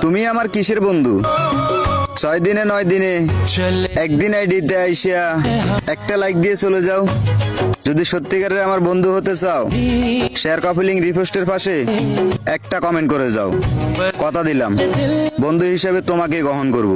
তুমি আমার কিসের বন্ধু? 6 দিনে 9 দিনে একদিন আইডিতে আইসা একটা লাইক দিয়ে চলে যাও। যদি সত্যিকারের আমার বন্ধু হতে চাও, শেয়ার কপি লিংক রিপোস্টের পাশে একটা কমেন্ট করে যাও। কথা দিলাম, বন্ধু হিসেবে তোমাকে গ্রহণ করব।